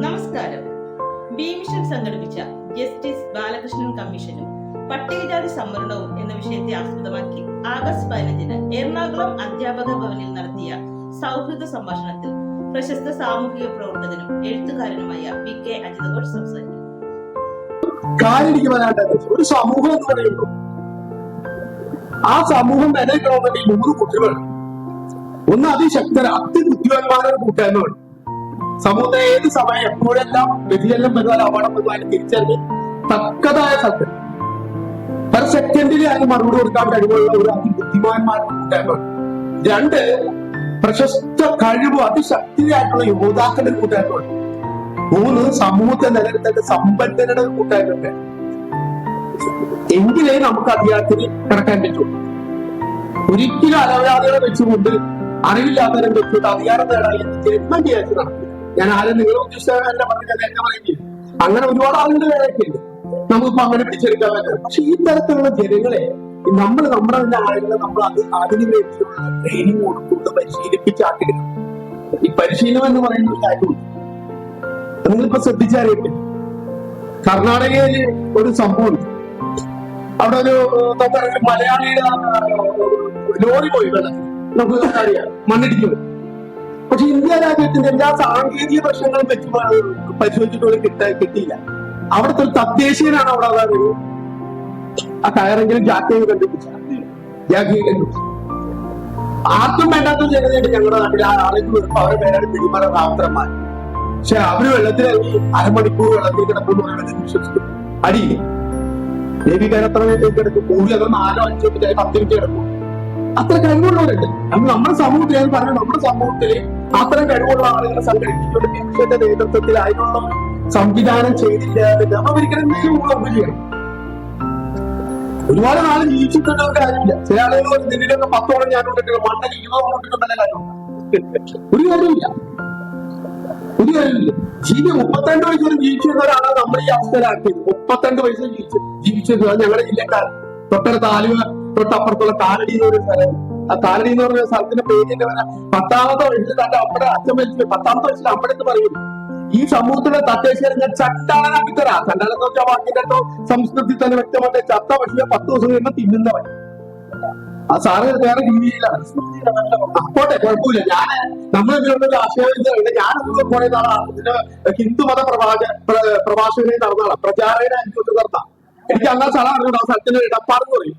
നമസ്കാരം. B mission സംഘടിപ്പിച്ച justice Balakrishnan കമ്മീഷനും പട്ടികജാതി സംവരണവും എന്ന വിഷയത്തെ ആസ്പദമാക്കി ആഗസ്റ്റ് 15-ന് എറണാകുളം അധ്യാപക ഭവനിൽ നടത്തിയ സൗഹൃദ സംഭാഷണത്തിൽ പ്രശസ്ത സാമൂഹിക പ്രവർത്തകനും എഴുത്തുകാരനുമായ VK അജിതഘോഷ് സംസാരിക്കും. ഒരു സമൂഹം എന്ന് പറയുമ്പോൾ ആ സമൂഹം നിലനിൽക്കണമെന്നുണ്ടെങ്കിൽ 3 കുട്ടികൾ, ഒന്ന് അതിശക്തര അതിബുദ്ധിമാന്മാരുടെ കൂട്ടായ്മയാണ്. സമൂഹത്തെ ഏത് സമയം എപ്പോഴെല്ലാം വ്യതിചലനം വരുവാൻ അപകടം വരുവാനും തിരിച്ചറിഞ്ഞ് തക്കതായ സ്ഥലത്ത് പല സെക്കൻഡിൽ അതിന് മറുപടി കൊടുക്കാൻ കഴിവുള്ള ഒരു അതിബുദ്ധിമാന്മാരുടെ കൂട്ടായ്മ. 2 പ്രശസ്ത കഴിവ് അതിശക്തിയായിട്ടുള്ള യോദ്ധാക്കളുടെ കൂട്ടായ്മ. 3 സമൂഹത്തെ നിലനിർത്തേണ്ട സമ്പന്നരുടെ കൂട്ടായ്മ. എങ്കിലേ നമുക്ക് അധികാരത്തിൽ കിടക്കാൻ പറ്റുള്ളൂ. ഒരിക്കലും അലവരാതികളെ വെച്ചുകൊണ്ട് അറിവില്ലാത്തവരെ വെച്ചുകൊണ്ട് അധികാരം നേടാൻ ജന്മം ചെയ്യാൻ നടക്കും. ഞാൻ ആരും നിങ്ങളെ ഉദ്ദേശിച്ചല്ല പറയുന്നത്. അങ്ങനെ ഒരുപാട് ആളുകൾ വേറെയൊക്കെയുണ്ട്, നമുക്കിപ്പോ അങ്ങനെ പിടിച്ചെടുക്കാൻ പറ്റും. പക്ഷെ ഈ തരത്തിലുള്ള ജനങ്ങളെ നമ്മുടെ തന്നെ ആളുകളെ നമ്മൾ അതിനു വേണ്ടിയുള്ള ട്രെയിനിങ് കൊടുത്തുകൊണ്ട് പരിശീലിപ്പിച്ചാക്കിയെടുക്കും. ഈ പരിശീലനം എന്ന് പറയുന്ന ഒരു കാര്യമുണ്ട്. നിങ്ങളിപ്പോ ശ്രദ്ധിച്ചറിയട്ടെ, കർണാടകയിൽ ഒരു സംഭവം, അവിടെ ഒരു മലയാളിയുടെ ലോറി പോയി നമുക്ക് അറിയാം, മണ്ണിടിച്ചു. പക്ഷെ ഇന്ത്യ രാജ്യത്തിന്റെ എല്ലാ സാങ്കേതിക പ്രശ്നങ്ങളും വെച്ച് പരിശോധിച്ചിട്ടുള്ള കിട്ടിയില്ല. അവിടുത്തെ ഒരു തദ്ദേശീയനാണ് അവിടെ അതായത് ആ കയറെങ്കിലും ജാക്കിയെ കണ്ടുപിടിച്ച ആർക്കും വേണ്ടാത്ത ജനതയുണ്ട് ഞങ്ങളുടെ നാട്ടിൽ. ആ ആളുകൾ വരുമ്പോ അവരെ പേരാണ് പിടിമറ റാവുത്തരന്മാർ. പക്ഷെ അവര് വെള്ളത്തിലിറങ്ങി അരമണിക്കൂർ വെള്ളത്തിൽ കിടക്കുന്നു വിശ്വസിക്കും. അടിയില്ല ദേവികാരത്ര കിടക്കും, കൂടി അത് 4-5 മിനിറ്റ് 10 മിനിറ്റ് കിടക്കും. അത്ര കഴിവുള്ളവരുണ്ട്. നമ്മുടെ സമൂഹത്തിൽ ഞാൻ പറഞ്ഞു, നമ്മുടെ സമൂഹത്തില് അത്തരം കഴിവുള്ള ആളുകളെ സംഘടിപ്പിച്ചുകൊണ്ട് മിഷന്റെ നേതൃത്വത്തിൽ അതിനുള്ള സംവിധാനം ചെയ്തില്ല. അപ്പൊ ഒരിക്കലും ചെയ്യണം. ഒരുപാട് നാള് ജീവിച്ചിട്ടുള്ള ഒരു കാര്യമില്ല. ചില ആളുകൾ നിന്നിലൊക്കെ 10 ഞാനുണ്ടെങ്കിൽ മണ്ണിൽ 20 കൊണ്ടിട്ടുണ്ടല്ലേ കാര്യമുണ്ട്. ഒരു കാര്യമില്ല. ജീവി 32 വയസ്സ് വരെ ജീവിച്ചിരുന്ന ഒരാളാണ് നമ്മൾ ഈ അവസ്ഥയിലാക്കിയത്. 32 വയസ്സ് ജീവിച്ചത് ഞങ്ങളുടെ ജില്ലക്കാരൻ. തൊട്ടടുത്ത ആലുവ തൊട്ടപ്പുറത്തുള്ള കാലടി എന്ന് പറയുന്ന സ്ഥലം. ആ കാലടി എന്ന് പറയുന്ന സ്ഥലത്തിന്റെ പേരിന്റെ വരെ 10ാമത്തെ വയസ്സിൽ തന്റെ അമ്മയുടെ അച്ഛൻ മരിച്ചു. 10ാമത്തെ വയസ്സിൽ അമ്മയുടെ പറയും, ഈ സമൂഹത്തിലെ തദ്ദേശീയരെ ഞാൻ ചട്ടാളനാക്കി തരാം. ചണ്ടാളെന്ന് വെച്ചാൽ വാക്കിന്റെ സംസ്കൃതി തന്നെ വ്യക്തമായിട്ട് ചത്ത പക്ഷേ 10 ദിവസം കഴിയുമ്പോൾ തിന്നുന്നവൻ. ആ സാറ് വേറെ രീതിയിലാണ്. അപ്പോട്ടെ, കുഴപ്പമില്ല. നമ്മൾ ഇതിലുള്ള ആശയവിദ്യ ഞാനൊന്നും കുറെ നാളാണ് ഇതിന്റെ ഹിന്ദുമത പ്രഭാഷകനെ നടന്നാളാണ്, പ്രചാരകനെ അനുഭവത്തിൽ നടത്താം. എനിക്ക് അന്നാ സ്ഥലം അറിഞ്ഞു. ആ സ്ഥലത്തിന് ഇടപ്പാടെന്ന് പറയും,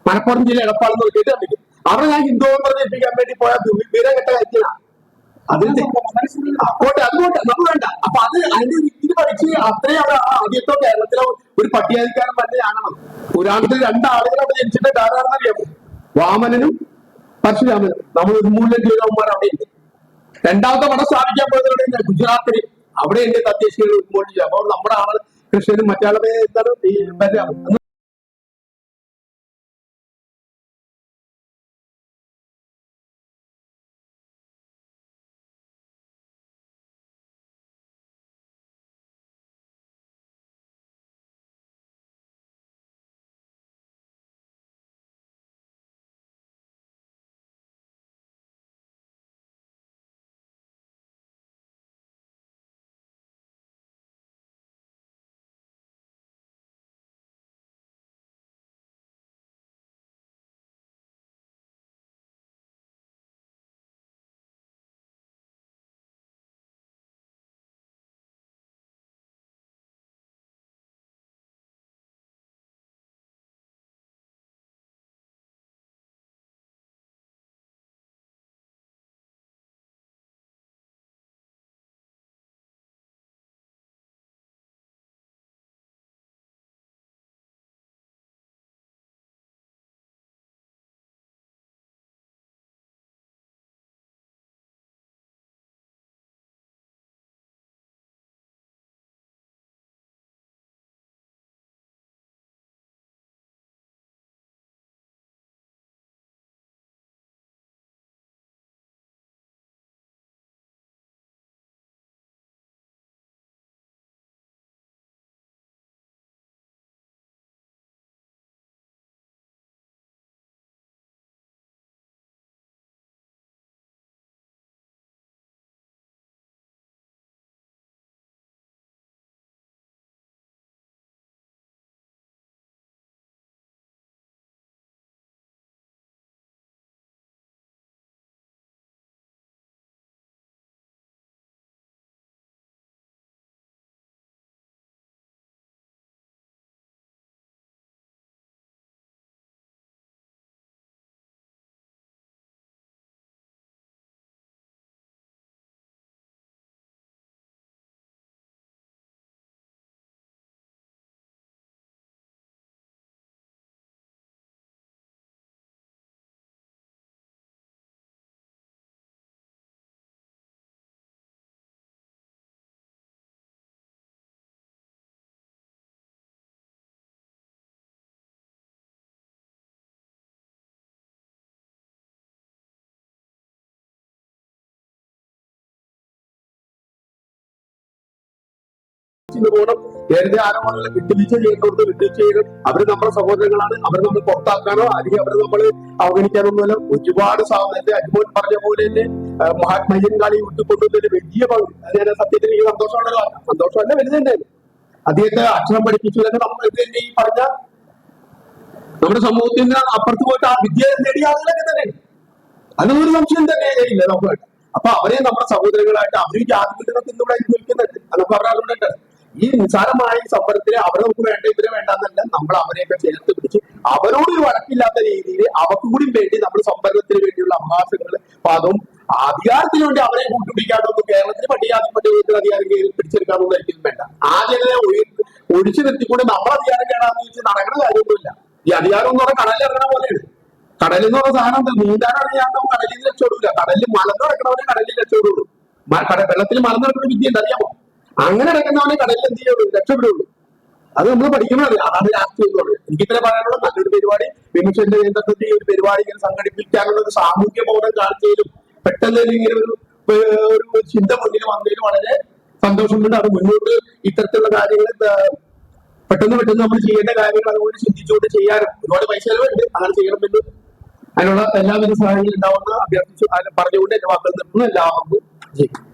മലപ്പുറം ജില്ല ഇടപ്പാടെന്ന് പറയും. കേട്ട് കണ്ടിട്ട് അവിടെ ഞാൻ ഹിന്ദുവെന്ന് പ്രചരിപ്പിക്കാൻ വേണ്ടി പോയ വിവരം കെട്ട കാര്യത്തിലാണ്. അതിന്റെ അപ്പോട്ടെ അതുകൊണ്ട് നമ്മൾ വേണ്ട. അപ്പൊ അതിന്റെ രീതിയിൽ പഠിച്ച് അത്രയും അവിടെ ആദ്യത്തോ കേരളത്തിലോ ഒരു പട്ടികജാതിക്കാരൻ തന്നെയാണോ. പുരാണത്തിൽ 2 ആളുകൾ അവിടെ ജനിച്ചിട്ട് ധാരാളം അറിയാമോ, വാമനനും പരശുരാമനും. നമ്മൾ ഉന്മൂലനം ചെയ്തവന്മാർ അവിടെ ഉണ്ട്. 2ാമത്തെ മഠം സ്ഥാപിക്കാൻ പോയത് ഗുജറാത്തിൽ. അവിടെ ഉണ്ട് തദ്ദേശീയകൾ ഉന്മൂലനം ചെയ്യുക. അപ്പോൾ നമ്മുടെ ആള് കൃഷ്ണനും മറ്റാളുടെ എന്താണ് ഒരുമിച്ച് പോകണം. നേരത്തെ ആരോപണങ്ങൾ വിട്ടുവീഴ്ച ചെയ്യുന്നവർക്ക് വിട്ടുവീഴ്ച ചെയ്യണം. അവര് നമ്മുടെ സഹോദരങ്ങളാണ്. അവർ നമ്മൾ പുറത്താക്കാനോ അല്ലെങ്കിൽ അവരെ നമ്മൾ അവഗണിക്കാനൊന്നുമല്ല. ഒരുപാട് നേരത്തെ അജ്മോൻ പറഞ്ഞ പോലെ തന്നെ മഹാത്മയ്യൻകാളി വിട്ടുകൊണ്ടുവന്നൊരു വലിയ പങ്ക്. അത് ഞാൻ സത്യത്തിൽ എനിക്ക് സന്തോഷമുള്ള സന്തോഷമല്ല വലുത് തന്നെയാണ്. അദ്ദേഹത്തെ അക്ഷരം പഠിപ്പിച്ചു എന്നൊക്കെ നമ്മൾ തന്നെ ഈ പറഞ്ഞ നമ്മുടെ സമൂഹത്തിന് അപ്പുറത്ത് പോയിട്ട് ആ വിദ്യ നേടിയ ആളുകളൊക്കെ തന്നെ. അതൊരു സംശയം തന്നെ ഇല്ല നമുക്ക്. അപ്പൊ അവരെ നമ്മുടെ സഹോദരങ്ങളായിട്ട് അവരും ജാതി പീഡനത്തിൽ ഇവിടെ അനുഭവിക്കുന്നുണ്ട്. നമുക്ക് അവരെ അതുകൊണ്ടുണ്ട്. ഈ നിസ്സാരമായ സമരത്തിന് അവരെ നമുക്ക് വേണ്ട ഇവരെ വേണ്ടെന്നല്ല, നമ്മൾ അവരെയൊക്കെ ചേർത്ത് പിടിച്ച് അവരോട് വഴക്കില്ലാത്ത രീതിയിൽ അവർക്കും കൂടി വേണ്ടി നമ്മൾ സംവരണത്തിന് വേണ്ടിയുള്ള അവകാശങ്ങൾ അതും അധികാരത്തിന് വേണ്ടി അവരെ കൂട്ടുപിടിക്കാണ്ടൊന്നും കേരളത്തിന് പട്ടികജാതി അധികാരം പിടിച്ചെടുക്കാനൊന്നും ഒരിക്കലും വേണ്ട. ആദ്യമേ ഒഴിച്ചു നിർത്തിക്കൊണ്ട് നമ്മൾ അധികാരം കേടാന്ന് വെച്ച് നടക്കണ കാര്യമൊന്നുമില്ല. ഈ അധികാരം എന്ന് പറഞ്ഞാൽ കടലിൽ ഇറങ്ങണ പോലെയാണ്. കടലിൽ എന്ന് പറഞ്ഞ സാധനം എന്താ? നീന്താൻ അറിയാണ്ടവൻ കടലിൽ നിന്ന് രക്ഷപ്പെടില്ല. കടലിൽ മലന്ന് കിടക്കണവനെ കടലിൽ രക്ഷപ്പെടുള്ളൂ. വെള്ളത്തിൽ മലന്ന് കിടക്കുന്ന വിദ്യ ഉണ്ട്, അറിയാമോ? അങ്ങനെ കിടക്കുന്നവനെ കടലിൽ എന്ത് ചെയ്യുള്ളൂ? രക്ഷപ്പെടുള്ളൂ. അത് നമ്മൾ പഠിക്കുന്നത്. അതാണ് രാഷ്ട്രീയം എന്ന് പറയുന്നത്. എനിക്ക് ഇത്ര പറയാനുള്ള നല്ലൊരു പരിപാടി വിമിഷന്റെ നേതൃത്വത്തിൽ ഈ ഒരു പരിപാടി ഇങ്ങനെ സംഘടിപ്പിക്കാനുള്ള ഒരു സാമൂഹ്യ ബോധം കാണിച്ചതിലും പെട്ടെന്ന് ഇങ്ങനെ ഒരു ചിന്ത മുന്നിൽ വന്നതിലും വളരെ സന്തോഷമുണ്ട്. അത് മുന്നോട്ട് ഇത്തരത്തിലുള്ള കാര്യങ്ങൾ പെട്ടെന്ന് നമ്മൾ ചെയ്യേണ്ട കാര്യങ്ങൾ അതുകൊണ്ട് ചിന്തിച്ചുകൊണ്ട് ചെയ്യാനും ഒരുപാട് പൈസ ചെലവുണ്ട്. അങ്ങനെ ചെയ്യണമെന്ന് അതിനുള്ള എല്ലാവിധ സഹായങ്ങളും ഉണ്ടാവുമെന്ന് അഭ്യർത്ഥിച്ചു പറഞ്ഞുകൊണ്ട് എന്റെ വാക്കുകൾ നിർത്തുന്നു. എല്ലാവർക്കും ജയിക്കും.